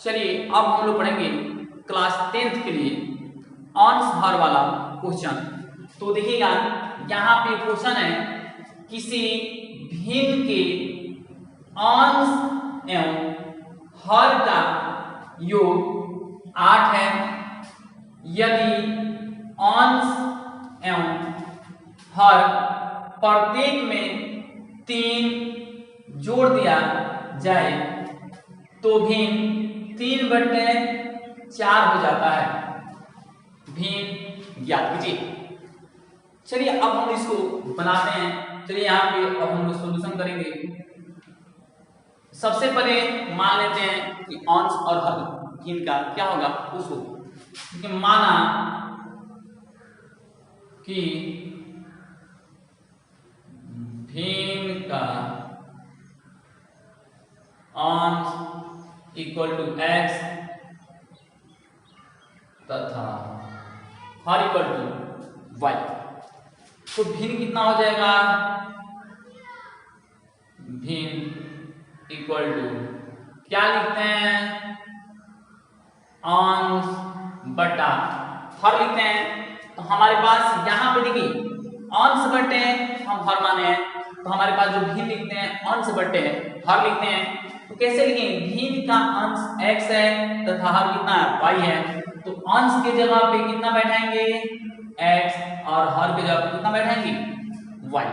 चलिए अब हम लोग पढ़ेंगे क्लास 10th के लिए अंश हर वाला क्वेश्चन। तो देखिएगा यहाँ पे क्वेश्चन है किसी भिन्न के अंश एवं हर का योग 8 है। यदि अंश एवं हर प्रत्येक में 3 जोड़ दिया जाए तो भिन्न 3/4 हो जाता है। भिन्न ज्ञात कीजिए। चलिए अब हम इसको बनाते हैं। चलिए यहाँ पे अब हम लोग सॉल्यूशन करेंगे। सबसे पहले मान लेते हैं कि अंश और हर इनका क्या होगा उसको, क्योंकि माना कि भिन्न का अंश इक्वल टू x तथा हर इक्वल टू y। तो भिन्न कितना हो जाएगा? भिन्न इक्वल टू क्या लिखते हैं? अंश बटा हर लिखते हैं। तो हमारे पास यहाँ पे देखिए अंश बटे हम हर माने हैं, तो हमारे पास जो भिन्न लिखते हैं अंश बटे हर लिखते हैं। तो कैसे लिखेंगे? भिन्न का अंश x है तथा हर कितना है? y है। तो अंश के जगह पे कितना बैठाएंगे? x और हर के जगह पे कितना बैठाएंगे? y।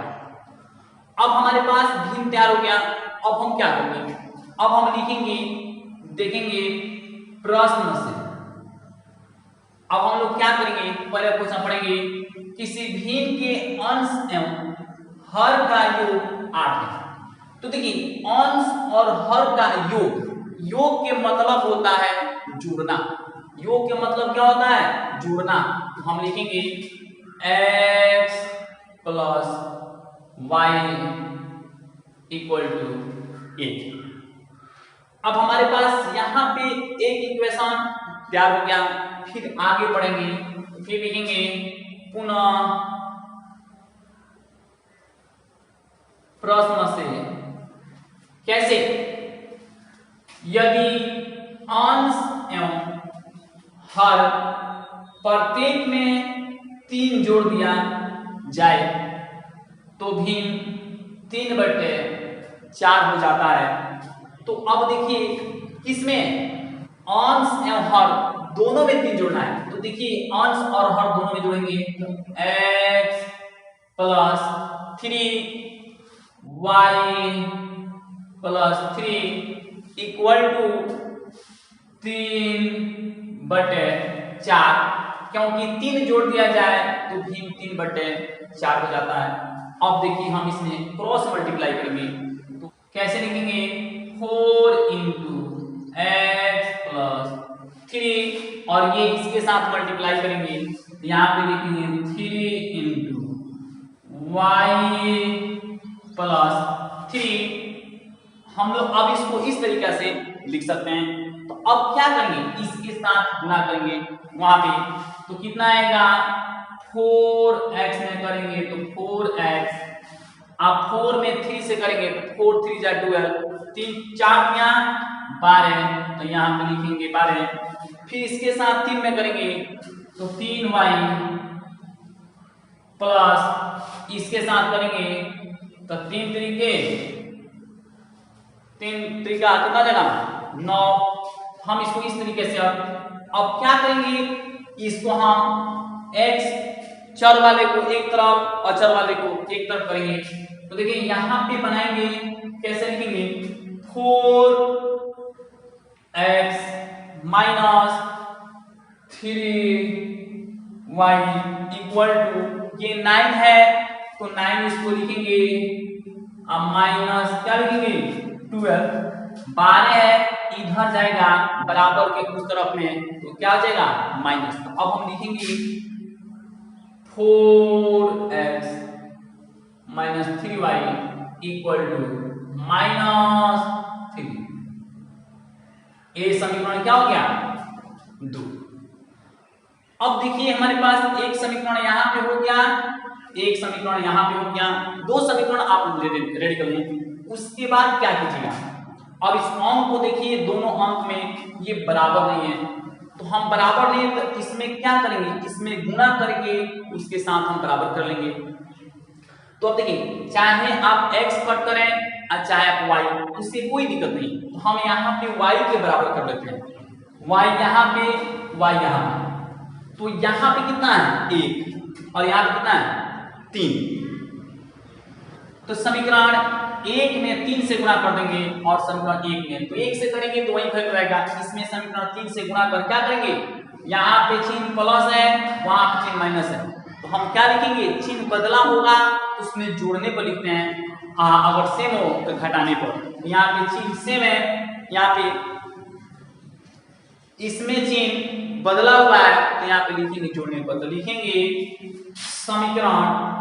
अब हमारे पास भिन्न तैयार हो गया। अब हम क्या करेंगे? अब हम लिखेंगे, देखेंगे प्रश्न से। अब हम लोग क्या करेंगे? पहले क्वेश्चन पढ़ेंगे। किसी भिन्न के अंश एवं हर का योग 8 है। तो देखिए अंश और हर का योग के मतलब होता है जोड़ना। योग के मतलब क्या होता है? जोड़ना। तो हम लिखेंगे x plus y equal to 8। अब हमारे पास यहाँ पे एक इक्वेशन तैयार हो गया। फिर आगे बढ़ेंगे, फिर लिखेंगे पुनः प्रश्न से। कैसे? यदि अंश एवं हर प्रत्येक में 3 जोड़ दिया जाए तो भिन्न 3/4 हो जाता है। तो अब देखिए किसमें अंश एवं हर दोनों में 3 जोड़ना है। तो देखिए अंश और हर दोनों में जोड़ेंगे x plus 3y plus 3 equal to 3/4। क्योंकि 3 जोड़ दिया जाए तो भिन्न 3/4 हो जाता है। अब देखिए हम इसमें क्रॉस मल्टीप्लाई करेंगे। तो कैसे लिखेंगे? 4 इंटू एक्स प्लस 3 और ये इसके साथ मल्टीप्लाई करेंगे। यहाँ पे लिखेंगे 3 इंटू वाई प्लस 3। हम लोग अब इसको इस तरीके से लिख सकते हैं। तो अब क्या करेंगे? इसके साथ गुणा करेंगे वहां पे। तो कितना आएगा? 4x में करेंगे तो 4x, आप 4 में 3 से करेंगे तो 4 3 जा 12, 3 4 12, तो यहाँ पे लिखेंगे 12। फिर इसके साथ 3 में करेंगे तो 3y प्लस इसके साथ करेंगे तो 3 त्रिके कितना जगह 9। हम इसको इस तरीके से अब क्या करेंगे? इसको हम x चर वाले को एक तरफ और चर वाले को एक तरफ करेंगे। तो देखिए यहाँ पे बनाएंगे, कैसे लिखेंगे? 4x minus 3y equal to, ये 9 है तो 9 इसको लिखेंगे, अब माइनस क्या लिखेंगे? 12। 12 है इधर जाएगा बराबर के उस तरफ में, तो क्या हो जाएगा? माइनस। तो अब हम लिखेंगे 4x minus 3y equal to -3। ये समीकरण क्या हो गया? 2। अब देखिए हमारे पास एक समीकरण यहाँ पे हो गया, एक समीकरण यहाँ पे हो गया। 2 समीकरण आप रेडी कर लें। उसके बाद क्या कीजिएगा? अब इस अंक को देखिए, दोनों अंक में ये बराबर नहीं है, तो हम बराबर नहीं तो इसमें क्या करेंगे, इसमें गुणा करके उसके साथ हम बराबर कर लेंगे। तो अब देखिए, चाहे आप x कट करें और चाहे आप y, उससे कोई दिक्कत नहीं। तो हम यहाँ पे y के बराबर कर लेते हैं, y यहाँ पे, y यहाँ पे। तो यहाँ पे कितना है 1 और यहाँ पे कितना है 3। तो समीकरण 1 में 3 से गुणा कर देंगे और समीकरण 1 में तो 1 से करेंगे तो वही फर्क रहेगा। इसमें समीकरण 3 से गुणा कर क्या करेंगे, यहाँ पे चिन्ह प्लस है, वहां पे चिन्ह माइनस है, तो हम क्या लिखेंगे, चिन्ह बदला होगा उसमें जोड़ने पर लिखते हैं, अगर सेम हो तो घटाने पर। यहाँ पे चिन्ह सेम है, यहाँ पे इसमें चिन्ह बदला हुआ है, तो यहाँ पे लिखेंगे जोड़ने पर, तो लिखेंगे समीकरण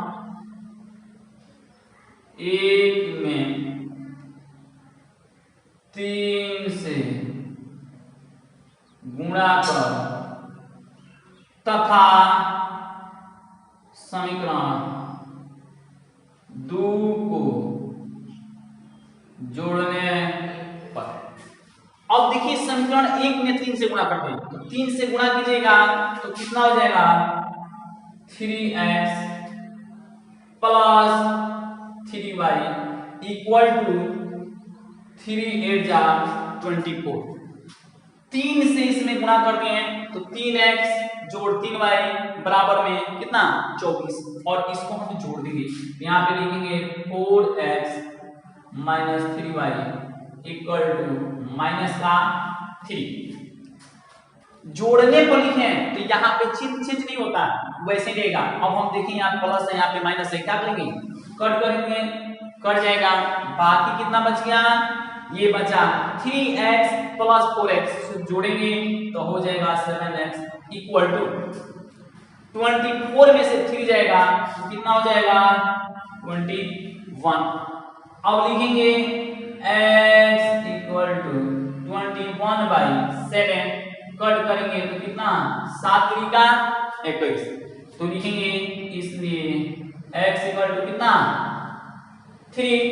1 में 3 से गुणा कर तथा समीकरण 2 को जोड़ने पर। अब देखिए समीकरण 1 में 3 से गुणा करते हैं, तो 3 से गुणा कीजिएगा तो कितना हो जाएगा 3x plus 3y equal to 3 8 जा 24। 3 से इसमें गुणा करते हैं तो 3x जोड़ 3y बराबर में कितना 24, और इसको हम जोड़ देंगे, यहाँ पे लिखेंगे 4x minus 3y equal to minus का 3। जोड़ने पर लिखें तो यहाँ पे चिन्ह चेंज नहीं होता, वैसे रहेगा। अब हम देखें यहाँ प्लस है, यहाँ पे माइनस है, क्या करेंगे कट करेंगे, कट जाएगा, बाकी कितना बच गया, ये बचा 3x प्लस 4x, जोड़ेंगे तो हो जाएगा 7x इक्वल टू 24 में से 3 जाएगा तो कितना हो जाएगा 21। अब लिखेंगे x इक्वल टू 21/7, कट करेंगे तो कितना 7 3 का 21, तो लिखेंगे इसलिए x इक्वल टू कितना 3।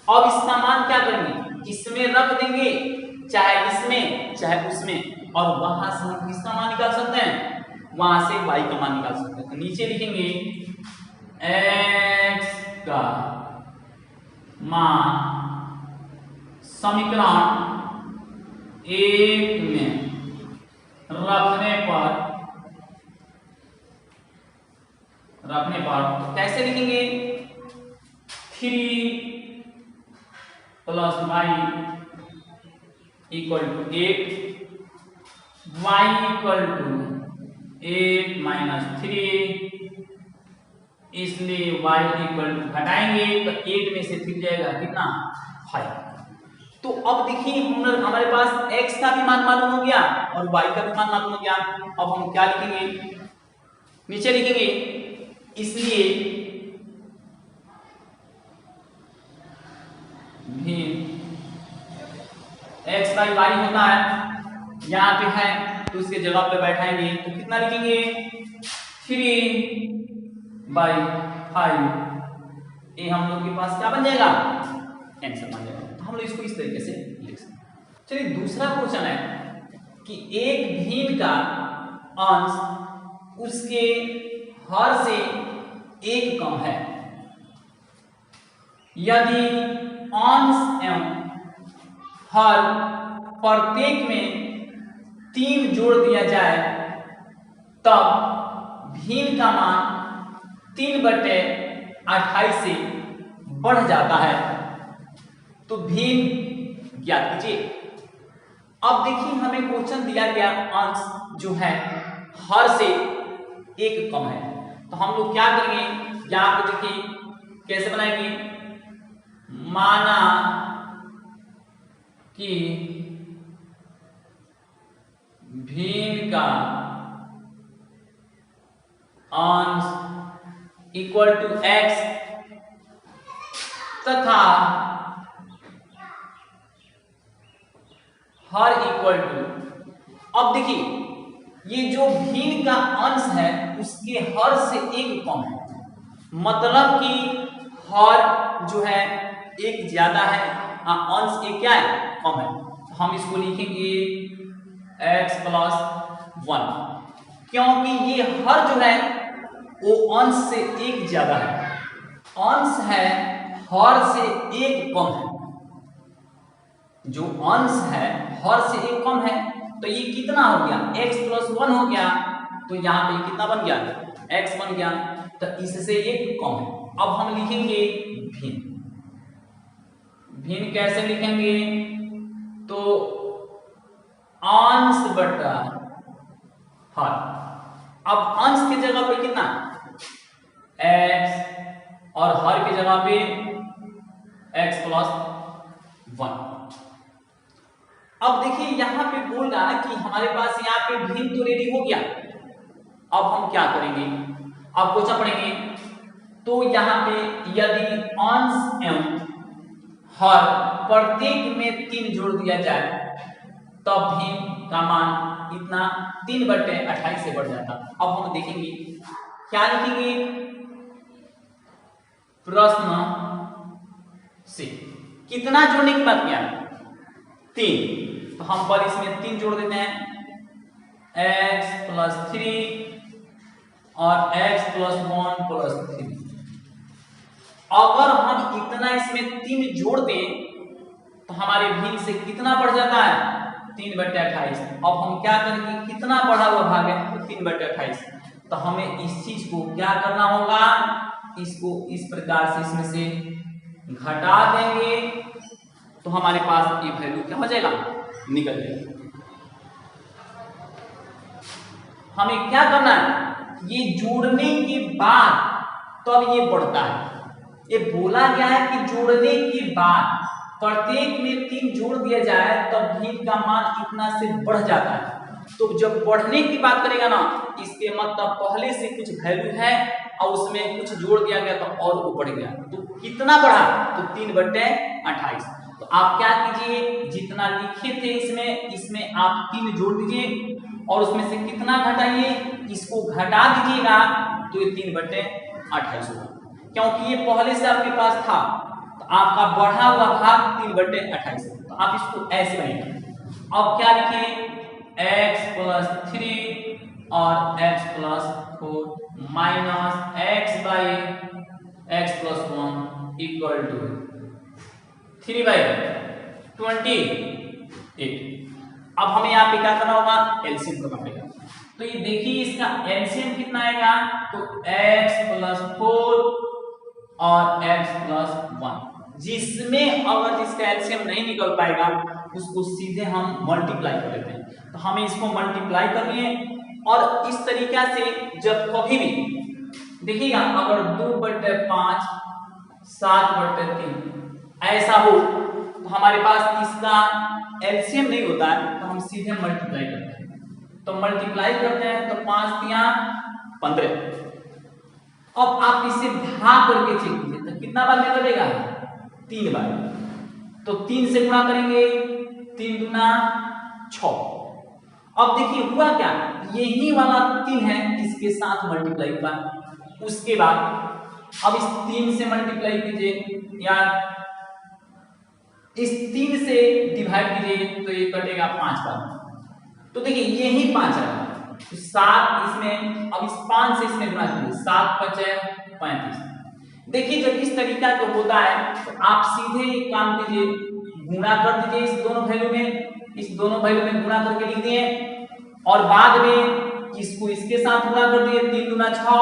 अब इसका मान क्या करेंगे, इसमें रख देंगे, चाहे इसमें चाहे उसमें, और वहां से हम किसका मान निकाल सकते हैं, वहां से y का मान निकाल सकते हैं। तो नीचे लिखेंगे x का मान समीकरण 1 में रखने पर कैसे लिखेंगे, 3 plus y equal to 8, y equal to 8 minus 3, इसलिए y इक्वल टू घटाएंगे तो 8 में से 3 जाएगा कितना 5। तो अब देखिए हमारे पास x का भी मान मालूम हो गया और y का भी मान मालूम हो गया। अब हम क्या लिखेंगे, नीचे लिखेंगे इसलिए भी x बाई y होता है, यहाँ पे है तो उसके जगह पे बैठाएंगे तो कितना लिखेंगे 3/5, ये हम लोग के पास क्या बन जाएगा आंसर बन जाएगा। तो हम लोग इसको इस तरीके से लिख सकते हैं। चलिए दूसरा क्वेश्चन है कि एक भिन्न का अंश उसके हर से 1 कम है, यदि अंश एवं हर प्रत्येक में 3 जोड़ दिया जाए तब भिन्न का मान 3/28 से बढ़ जाता है, तो भिन्न ज्ञात कीजिए। अब देखिए हमें क्वेश्चन दिया गया अंश जो है हर से 1 कम है, तो हम लोग क्या करेंगे, यहाँ पे देखिए कैसे बनाएंगे, माना कि भिन्न का अंश इक्वल टू x तथा हर इक्वल टू, अब देखिए ये जो भिन्न का अंश है उसके हर से 1 कम है, मतलब कि हर जो है 1 ज्यादा है, अंश 1 क्या है कम है। हम इसको लिखेंगे x प्लस 1, क्योंकि ये हर जो है वो अंश से एक ज्यादा है, अंश है हर से एक कम है, जो अंश है हर से एक कम है। तो ये कितना हो गया, x प्लस 1 हो गया, तो यहाँ पे कितना बन गया, x बन गया, तो इससे एक कम है। अब हम लिखेंगे भिन्न। भिन्न कैसे लिखेंगे, तो अंश बटा हर। अब अंश की जगह पे कितना x और हर की जगह पे x प्लस 1। अब देखिए यहां पे बोल रहा है कि हमारे पास यहाँ पे भिन्न तो रेडी हो गया। अब हम क्या करेंगे, अब क्वेश्चन पढ़ेंगे। तो यहाँ पे यदि अंश एवं हर प्रत्येक में 3 जोड़ दिया जाए तब भिन्न का मान इतना 3/28 से बढ़ जाता। अब हम देखेंगे क्या लिखेंगे, प्रश्न से कितना जोड़ने की बात किया, 3। तो हम पर इसमें 3 जोड़ देते हैं, x प्लस 3 और x प्लस 1 प्लस 3। अगर हम इतना इसमें 3 जोड़ दें तो हमारे भिन्न से कितना बढ़ जाता है, 3/28। अब हम क्या करेंगे, कितना बढ़ा हुआ भाग है, तो 3/28। तो हमें इस चीज को क्या करना होगा, इसको इस प्रकार से इसमें से घटा देंगे तो हमारे पास ये वैल्यू क्या हो जाएगा, निकल जाएगा। हमें क्या करना है, ये जोड़ने के बाद तब ये बढ़ता है। ये बोला गया है कि जोड़ने के बाद प्रत्येक में 3 जोड़ दिया जाए तब भिन्न का मान इतना से बढ़ जाता है। तो जब बढ़ने की बात करेगा ना, इसके मतलब पहले से कुछ वैल्यू है और उसमें कुछ जोड़ दिया गया तो और वो बढ़ गया। तो कितना बढ़ा, तो 3/28। तो आप क्या कीजिए, जितना लिखे थे इसमें आप 3 जोड़ दीजिए और उसमें से कितना घटाइए, इसको घटा दीजिएगा तो ये 3/28 होगा, क्योंकि ये पहले से आपके पास था। तो आपका बढ़ा हुआ भाग 3/28 है। तो आप इसको ऐसे बनेगा। अब क्या लिखें, x प्लस 3 और x plus 4 minus x by x plus 1 equal to 3/28। अब हमें यहाँ पे क्या करना होगा, एलसीएम करना पड़ेगा। तो ये देखिए इसका एलसीएम कितना आएगा, तो x प्लस 4 और x प्लस 1, जिसमें अगर जिसका एलसीएम नहीं निकल पाएगा उसको सीधे हम मल्टीप्लाई कर लेते हैं। तो हमें इसको मल्टीप्लाई कर लिए और इस तरीका से जब कभी भी देखिएगा अगर 2/5 7/3 ऐसा हो तो हमारे पास इसका एलसीएम नहीं होता है, तो हम सीधे मल्टीप्लाई करते हैं। तो मल्टीप्लाई करते हैं तो 5 तिया 15। अब आप इसे भाग करके चेक कीजिए तो कितना बार निकलेगा, 3 बार। तो 3 से गुणा करेंगे, 3 दूना 6। अब देखिए हुआ क्या, यही वाला 3 है, इसके साथ मल्टीप्लाई हुआ। उसके बाद अब इस 3 से मल्टीप्लाई कीजिए या इस 3 से डिवाइड कीजिए तो ये कटेगा 5 बार। तो देखिए यही 5 है, तो 7 इसमें, अब इस 5 से इसमें गुणा कीजिए, 7×5 = 35। देखिए जब इस तरीका का होता है तो आप सीधे एक काम कीजिए, गुणा कर दीजिए इस दोनों वैल्यू में, इस दोनों वैल्यू में गुणा करके लिख दिए और बाद में इसको इसके साथ गुणा कर दिए, 3 दूना 6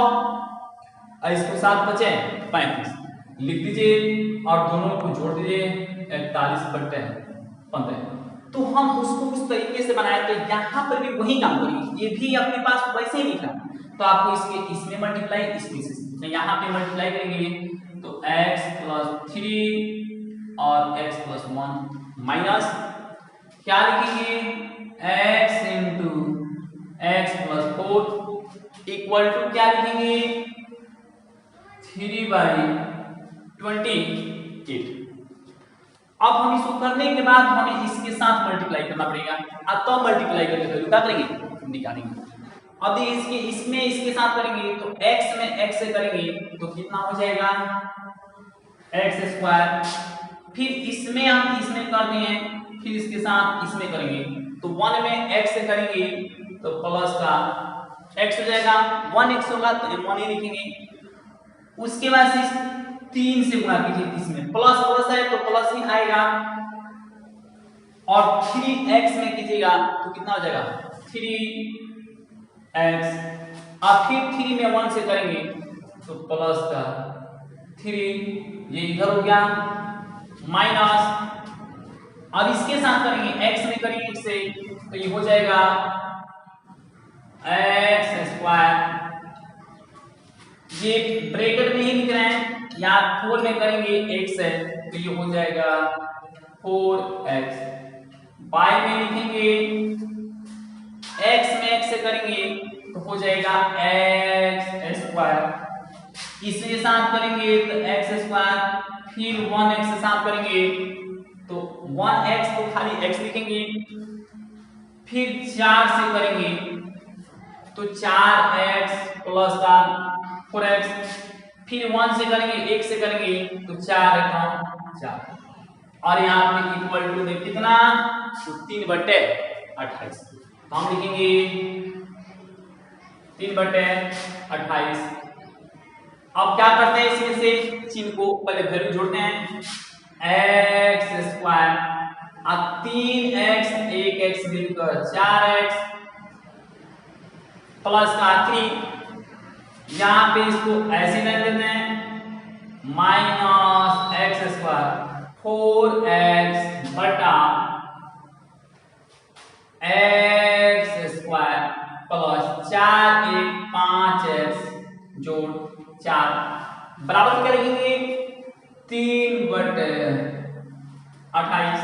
और इसको 7×5 = 35 लिख दीजिए और दोनों को जोड़ दीजिए 41/15। तो हम उसको उस तरीके से बनाए थे, यहाँ पर भी वही काम करेंगे, ये भी अपने पास वैसे ही लिखा। तो आपको इसके इसमें मल्टीप्लाई, इसमें से तो यहाँ पे मल्टीप्लाई करेंगे तो x प्लस 3 और x प्लस 1 माइनस क्या लिखेंगे, x into x plus 4 equal to क्या लिखेंगे, 3/28। अब हम इसको करने के बाद हमें इसके साथ मल्टीप्लाई करना पड़ेगा, अब तो मल्टीप्लाई करके वैल्यू क्या करेंगे, निकालेंगे। अब इसके इसमें इसके साथ करेंगे तो x में x से करेंगे तो कितना हो जाएगा, x²। फिर इसमें हम इसमें कर दिए, फिर इसके साथ इसमें करेंगे तो 1 में x से करेंगे तो प्लस का x हो जाएगा, 1x होगा तो m1 ही लिखेंगे। उसके बाद से 3 से गुणा कीजिए, इसमें प्लस प्लस है तो प्लस ही आएगा, और 3x में कीजिएगा तो कितना हो जाएगा 3x, और फिर 3 में 1 से करेंगे तो प्लस का 3, ये इधर हो गया माइनस, अब इसके साथ करेंगे x में करेंगे x से तो ये हो जाएगा x स्क्वायर, ये ब्रैकेट में ही लिख रहे हैं, यहाँ 4 में करेंगे x है तो ये हो जाएगा 4x, y में लिखेंगे x में x से करेंगे तो हो जाएगा x स्क्वायर, इसके साथ करेंगे तो x स्क्वायर, फिर 1x से साथ करेंगे तो 1x तो खाली x लिखेंगे, फिर 4 से करेंगे तो 4x प्लस का 4x, फिर 1 से करेंगे 1 से करेंगे तो 4 4, और यहाँ पे इक्वल टू में कितना तो 3/28, तो हम लिखेंगे 3/28। अब क्या करते हैं, इसमें से चिन्ह को पहले वैल्यू जोड़ते हैं, x स्क्वायर, अब 3x 1x मिलकर 4x प्लस का 3, यहाँ पे इसको ऐसे लिख देते हैं माइनस x स्क्वायर 4x बटा x स्क्वायर प्लस 4 1 5x जोड़ 4 बराबर क्या लिखेंगे 3/28।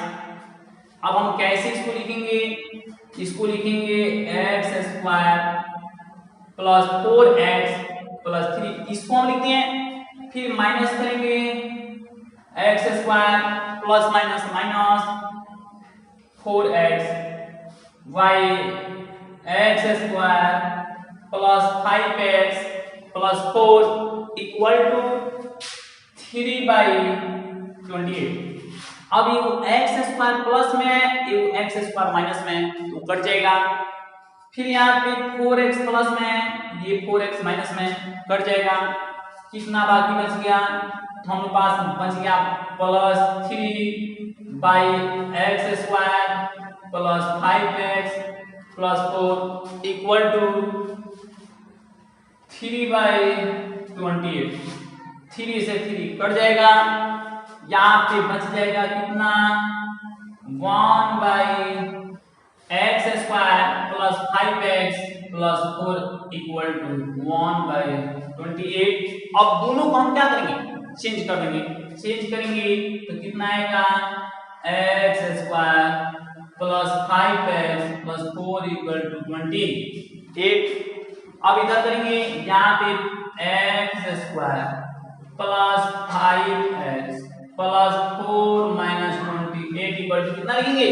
अब हम कैसे इसको लिखेंगे, इसको लिखेंगे x square plus 4x plus 3, इसको हम लिखते हैं, फिर माइनस करेंगे x square plus minus minus 4x y x square plus 5x plus 4 equal to 3/28। अब ये x स्क्वायर प्लस में ये x स्क्वायर माइनस में तो कट जाएगा, फिर यहाँ पे 4x प्लस में ये 4x माइनस में कट जाएगा, कितना बाकी बच गया तो हमारे पास बच गया plus 3/x square plus 5x plus 4 equal to 3/28। 3 से 3 कट जाएगा, यहाँ पे बच जाएगा कितना 1/x square plus 5x plus 4 equal to 1/28। अब दोनों को हम क्या करेंगे चेंज कर देंगे, चेंज करेंगे तो कितना आएगा x square plus 5x plus 4 equal to 28। अब इधर करेंगे यहाँ पे x square plus 5x plus 4 minus 28 equal to कितना लिखेंगे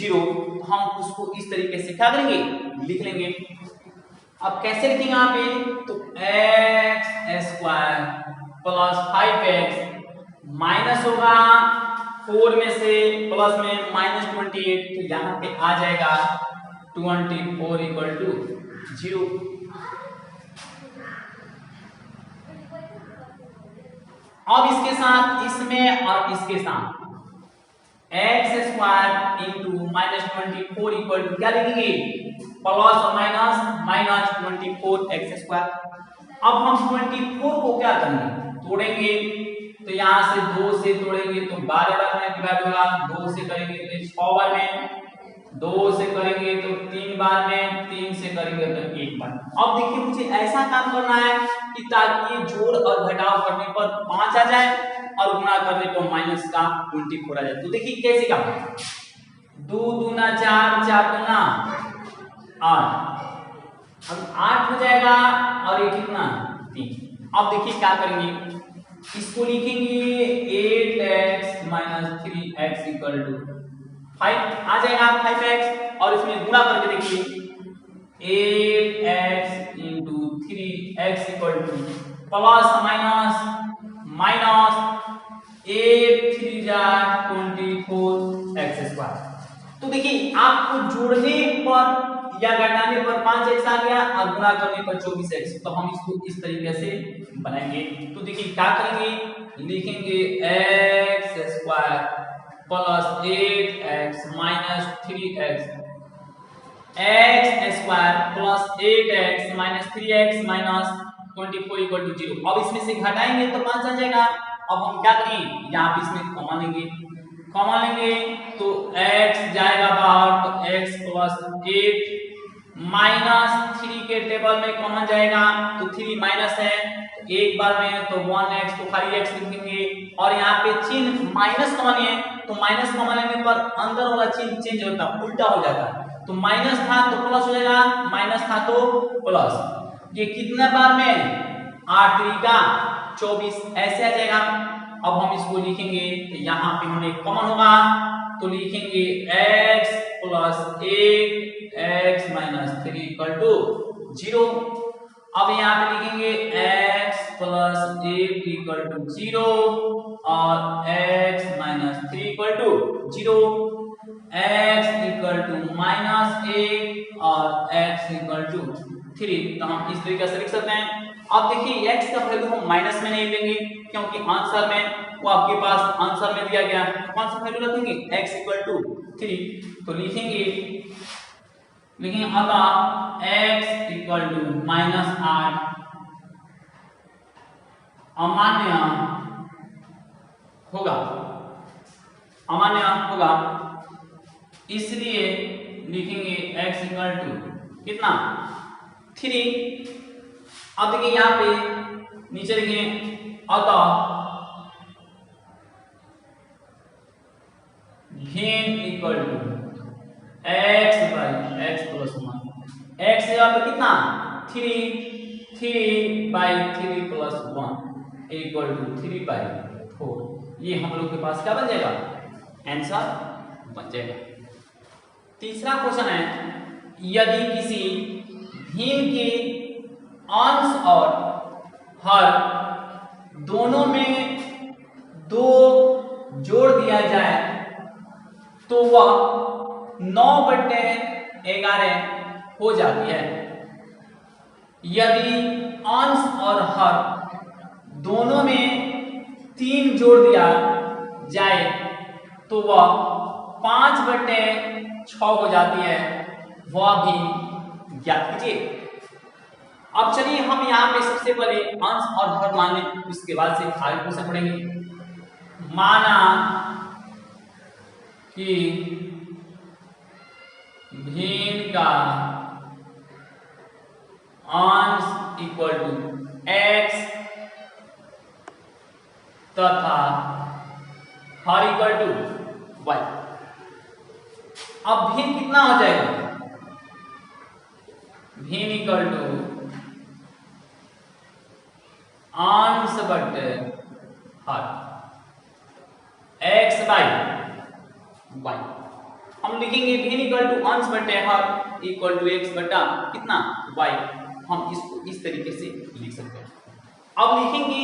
0। हम उसको इस तरीके से क्या करेंगे लिख लेंगे। अब कैसे लिखेंगे यहाँ पे तो x square plus 5x minus होगा 4 में से प्लस में माइनस 28 तो यहाँ पे आ जाएगा 24 इक्वल टू 0। अब इसके साथ इसमें और इसके साथ x square into minus 24 equal to क्या लिखेंगे प्लस और माइनस माइनस 24 x स्क्वायर। अब हम 24 को क्या करेंगे तोड़ेंगे तो यहाँ से 2 से तोड़ेंगे तो 12 बार में डिवाइड होगा, 2 से करेंगे तो 6 बार में, 2 से करेंगे तो 3 बार में, 3 से करेंगे तो 1 बार। अब देखिए मुझे ऐसा काम करना है कि ताकि जोड़ और घटाव करने पर 5 आ जाए और गुणा करने पर माइनस का 24 आ जाए। तो देखिए कैसे काम 2 दूना 4, 4 दूना 8, अब 8 हो जाएगा और ये कितना 3। अब देखिए क्या करेंगे इसको लिखेंगे 8x minus 3x equal to 5 आ जाएगा 5x, और इसमें गुणा करके देखिए 8x into 3x equal two plus minus minus 8 3 जा 24 x स्क्वायर। तो देखिए आपको जोड़ने पर या घटाने पर 5x आ गया और गुणा करने पर 24x, तो हम इसको इस तरीके से बनाएंगे। तो देखिए क्या करेंगे, लिखेंगे x square plus 8x minus 3x, x square plus 8x minus 3x minus 24 equal to 0। अब इसमें से घटाएंगे तो 5 आ जाएगा। अब हम क्या करेंगे, यहाँ पे इसमें कॉमन लेंगे, कॉमन लेंगे तो x जाएगा बाहर, तो x प्लस 8 माइनस 3 के टेबल में कॉमन जाएगा तो 3 माइनस है एक बार में, तो 1x तो खाली x लिखेंगे और यहाँ पे चिन्ह माइनस कॉमन है तो माइनस कॉमन लेने पर अंदर वाला चिन्ह चेंज होता है, उल्टा हो जाता है। तो माइनस था तो प्लस हो जाएगा, माइनस था तो प्लस। ये कितने बार में, 8 त्रिका 24 ऐसे आ जाएगा। अब हम इसको लिखेंगे तो यहाँ पे हमें कॉमन होगा तो लिखेंगे x plus 8x minus 3 equal to 0। अब यहाँ पे लिखेंगे x प्लस 8 इक्वल टू 0 और x minus 3 equal to 0, x equal to minus 8 और x इक्वल टू 3। तो हम इस तरीके से लिख सकते हैं। अब देखिए x का वैल्यू हम माइनस में नहीं लेंगे क्योंकि आंसर में वो आपके पास आंसर में दिया गया, कौन सा वैल्यू रखेंगे, x इक्वल टू 3। तो लिखेंगे अतः x इक्वल टू माइनस 8 अमान्य होगा, इसलिए लिखेंगे x इक्वल टू कितना 3। अब देखिए यहाँ पे नीचे लिखेंगे अतः भिन्न equal to x by x plus 1, x यहाँ पे कितना 3 by 3 plus 1 equal to 3 by 4। ये हम लोग के पास क्या बन जाएगा, आंसर बन जाएगा। तीसरा क्वेश्चन है, यदि किसी भिन्न के अंश और हर दोनों में 2 जोड़ दिया जाए तो वह 9/11 हो जाती है। यदि अंश और हर दोनों में 3 जोड़ दिया जाए तो वह 5/6 हो जाती है, वह भी ज्ञात कीजिए। अब चलिए हम यहाँ पे सबसे पहले अंश और हर माने, उसके बाद से आगे क्वेश्चन पढ़ेंगे। माना कि भिन्न का अंश इक्वल टू x तथा हर इक्वल टू y। अब भिन्न कितना हो जाएगा, भिन्न इक्वल टू अंश बटे हर x बाई y। हम लिखेंगे भिन्न इक्वल टू अंश बटे हर इक्वल टू x बटा कितना y। हम इसको इस तरीके से लिख सकते हैं। अब लिखेंगे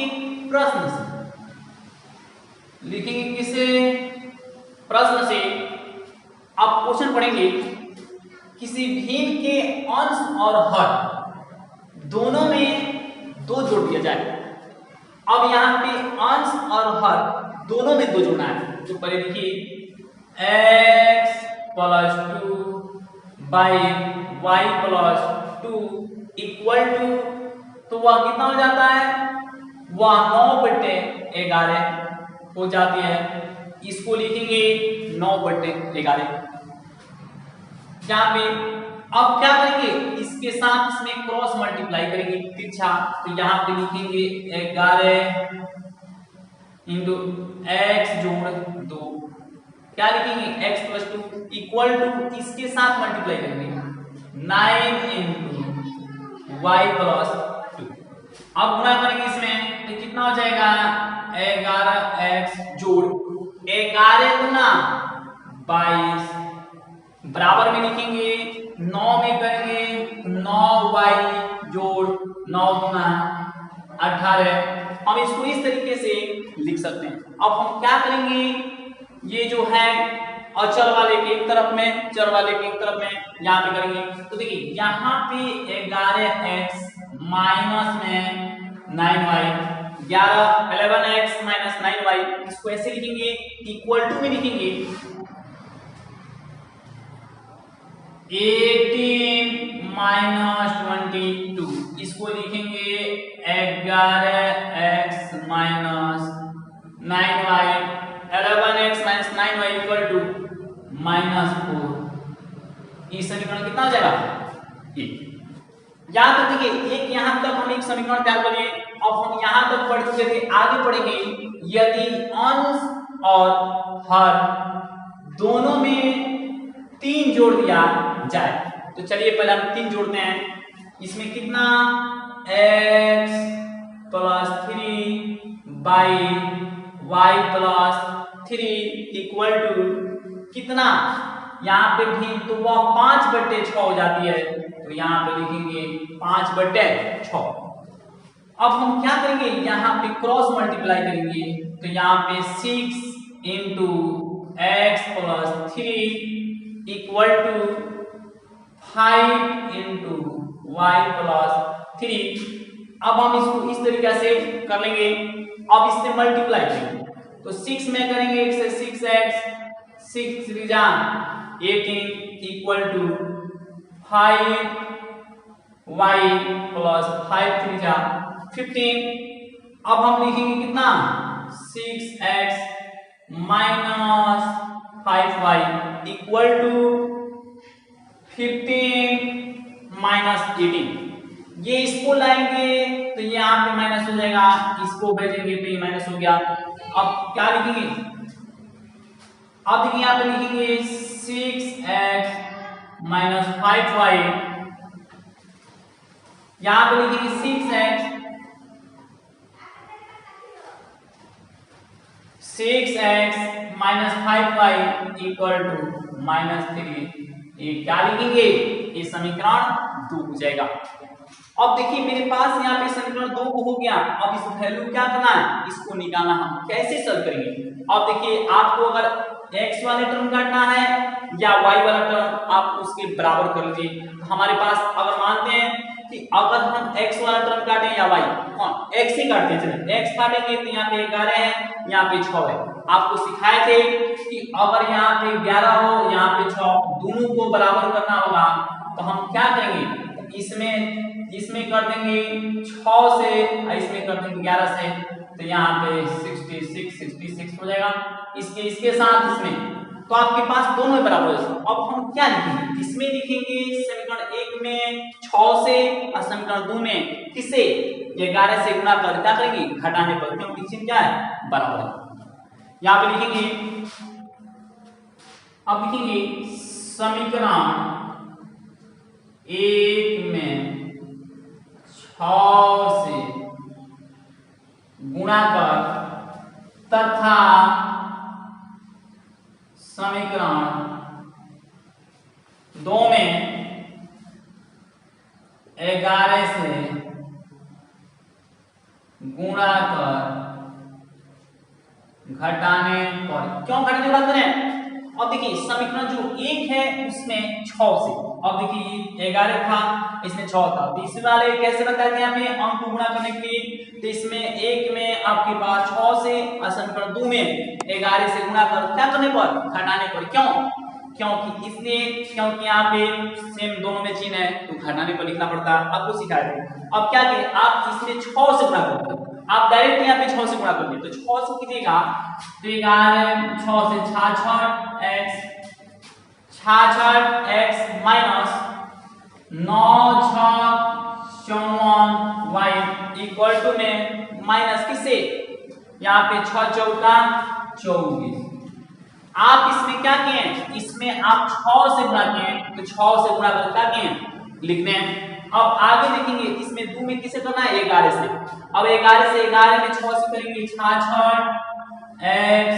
प्रश्न से, लिखेंगे किसे, प्रश्न से। अब क्वेश्चन पढ़ेंगे, किसी भिन्न के अंश और हर दोनों में 2 जोड़ दिया जाए। अब यहाँ पे अंश और हर दोनों में 2 जोड़ना है, तो पहले देखिए x plus 2 by y plus 2 equal to, तो वह कितना हो जाता है, वह 9/11 हो जाती है। इसको लिखेंगे 9/11। यहाँ पे अब क्या करेंगे, इसके साथ इसमें क्रॉस मल्टीप्लाई करेंगे तिरछा, तो यहाँ पे लिखेंगे 11 इंटू x जोड़ 2, क्या लिखेंगे x प्लस 2 इक्वल टू, इसके साथ मल्टीप्लाई करेंगे 9 इंटू y प्लस 2। अब गुणा करेंगे इसमें तो कितना हो जाएगा, 11x जोड़ 11 गुना 22, बराबर में लिखेंगे 9 में करेंगे 9y जोड़ 9 गुना 18। हम इसको इस तरीके से लिख सकते हैं। अब हम क्या करेंगे, ये जो है और चर वाले के एक तरफ में, चर वाले के एक तरफ में यहाँ पे करेंगे। तो देखिए यहाँ पे 11x माइनस में 9y, 11x माइनस 9y, इसको ऐसे लिखेंगे इक्वल टू में लिखेंगे 18 माइनस 22, इसको लिखेंगे 11x minus 9y, 11x minus 9y equal to -4। इस समीकरण कितना हो जाएगा? याद रखिए एक यहां तक हम एक समीकरण तैयार कर लिए। अब हम यहां तक पढ़ चुके थे, आगे पढ़ेंगे यदि अंश और हर दोनों में 3 जोड़ दिया जाए। तो चलिए पहले हम 3 जोड़ते हैं। इसमें कितना x plus 3 by y plus 3 equal to कितना, यहाँ पे भी तो वह 5/6 हो जाती है, तो यहाँ पे लिखेंगे 5/6। अब हम क्या करेंगे, यहाँ पे क्रॉस मल्टीप्लाई करेंगे, तो यहाँ पे 6 into x plus 3 equal to 5 into y plus 3। अब हम इसको इस तरीके से कर लेंगे। अब इससे मल्टीप्लाई करेंगे, तो 6 में करेंगे 1 से 6x, 6 3 जा 18 इक्वल टू 5y प्लस 5 3 जा 15। अब हम लिखेंगे कितना 6x minus 5y equal to 15 minus 18। ये इसको लाएंगे तो ये यहाँ पे माइनस हो जाएगा, इसको भेजेंगे तो ये माइनस हो गया। अब क्या लिखेंगे, अब देखिए यहाँ पे लिखेंगे 6x माइनस 5y, यहाँ पे लिखेंगे 6x minus 5y equal to -3। ये क्या लिखेंगे, ये समीकरण 2 हो जाएगा। अब देखिए मेरे पास यहाँ पे समीकरण 2 हो गया। अब इस वैल्यू क्या करना है, इसको निकालना। हम कैसे सॉल्व करेंगे, अब देखिए आपको अगर x वाले टर्म काटना है या y वाला टर्म, आप उसके बराबर कर लीजिए। तो हमारे पास अगर मानते हैं कि अगर हम x वाला टर्म काटें या y, x ही काटते हैं, चलिए x काटेंगे तो यहाँ पे 11 है, यहाँ पे 6 है। आपको सिखाए थे कि अगर यहाँ पे 11 हो, यहाँ पे 6, दोनों को बराबर करना होगा। तो हम क्या करेंगे, इसमें कर देंगे 6 से, इसमें कर देंगे 11 से, तो यहाँ पे 66 हो जाएगा। इसके साथ इसमें, तो आपके पास दोनों बराबर है। अब हम क्या लिखेंगे, इसमें लिखेंगे समीकरण 1 में 6 से और समीकरण 2 में किससे 11 से गुणा कर क्या करेंगे, घटाने पर, क्योंकि चिन्ह क्या है, बराबर है। यहाँ पे लिखेंगे, अब लिखेंगे समीकरण 1 में 6 से गुणा कर तथा समीकरण 2 में 11 से गुणा कर घटाने पर। क्यों घटाने की बात करें, अब देखिए समीकरण जो 1 है उसमें 6 से, अब देखिए 11 था, इसमें 6 था, तो इस वाले कैसे बताते हैं यहाँ पे अंक को गुणा करने के लिए। तो इसमें 1 में आपके पास 6 से और समीकरण 2 में 11 से गुणा कर क्या करने पर, घटाने पर। क्यों, क्योंकि इसलिए क्योंकि यहाँ पे सेम दोनों में चिन्ह है, तो घटाने पर लिखना पड़ता है। आपको सिखाया थे। अब क्या करें, आप इसमें 6 से गुणा करते, आप डायरेक्ट यहाँ पे 6 से गुणा कर दिए, तो 6 से कीजिएगा तो 11 6 से 66x minus 9 6 54 y equal to में माइनस किससे, यहाँ पे 6 चौका 24। आप इसमें क्या किए, इसमें आप 6 से गुणा किए, तो 6 से गुणा कर क्या किए, लिखने हैं। अब आगे देखेंगे इसमें 2 में किसे करना है, 11 से। अब 11 से 11 में 6 से करेंगे 66x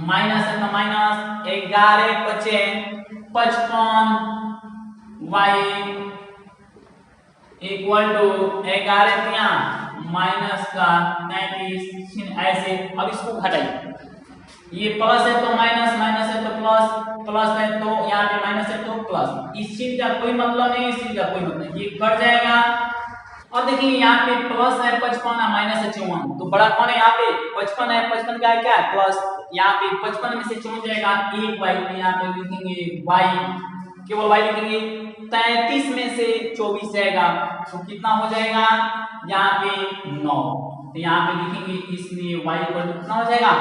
माइनस है तो माइनस 11 बचे 55 y इक्वल टू 11 माइनस का 39 ऐसे। अब इसको घटाइए, ये प्लस है तो माइनस, माइनस है तो प्लस, प्लस है तो यहाँ पे माइनस है तो प्लस। इस चीज का कोई मतलब नहीं, इस चीज का कोई मतलब नहीं, ये कट जाएगा। और देखिए यहाँ पे प्लस है 55 है, माइनस है 54, तो बड़ा कौन है यहाँ पे 55 है, 55 का है क्या है प्लस, यहाँ पे 55 में से 54 जाएगा एक y, तो यहाँ पे लिखेंगे y, केवल y लिखेंगे। 33 में से 24 जाएगा तो कितना हो जाएगा यहाँ पे 9, तो यहाँ पे लिखेंगे इसलिए y इक्वल टू कितना हो जाएगा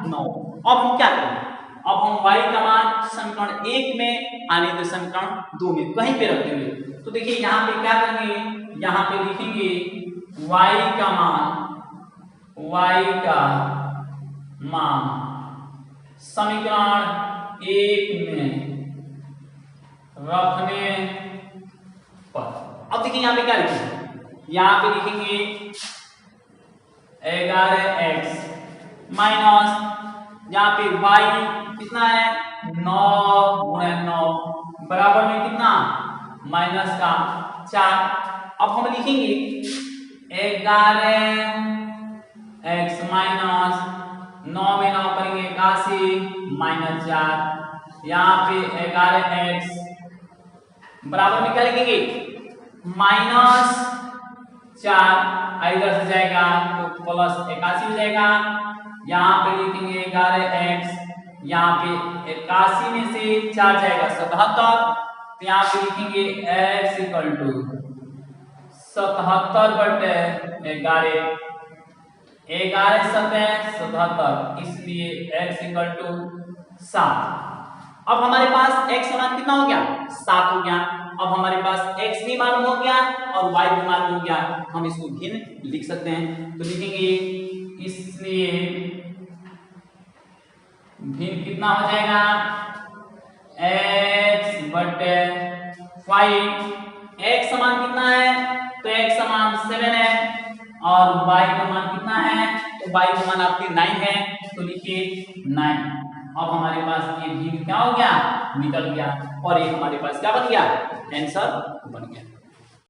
9। अब हम क्या करेंगे, अब हम y का मान समीकरण 1 में आने तो समीकरण 2 में कहीं पे रख देंगे। तो देखिए यहाँ पे क्या करेंगे, यहाँ पे लिखेंगे y का मान समीकरण 1 में रखने पर। अब देखिए यहाँ पे क्या लिखेंगे, यहाँ पे लिखेंगे 11x माइनस यहाँ पे y कितना है 9 गुणे 9 बराबर में कितना माइनस का 4। अब हम लिखेंगे 11x माइनस 9 में 9 करेंगे 81 माइनस 4, यहाँ पे 11x बराबर में क्या लिखेंगे माइनस 4, इधर से जाएगा तो प्लस 81 हो जाएगा। यहाँ पे लिखेंगे 11x, यहाँ पे 81 में से 4 जाएगा 77, तो यहाँ पे लिखेंगे x इक्वल टू 77 बटे 11, 11 7 77, इसलिए x इक्वल टू 7। अब हमारे पास x मान कितना हो गया 7 हो गया। अब हमारे पास x भी मालूम हो गया और y भी मालूम हो गया, हम इसको भिन्न लिख सकते हैं। तो लिखेंगे इसलिए भिन्न कितना हो जाएगा x बटे 5, x समान कितना है तो x समान 7 है और y का मान कितना है तो y का मान आपके 9 है, तो लिखिए 9। अब हमारे पास ये भिन्न क्या हो गया निकल गया और ये हमारे पास क्या बन गया आंसर बन गया।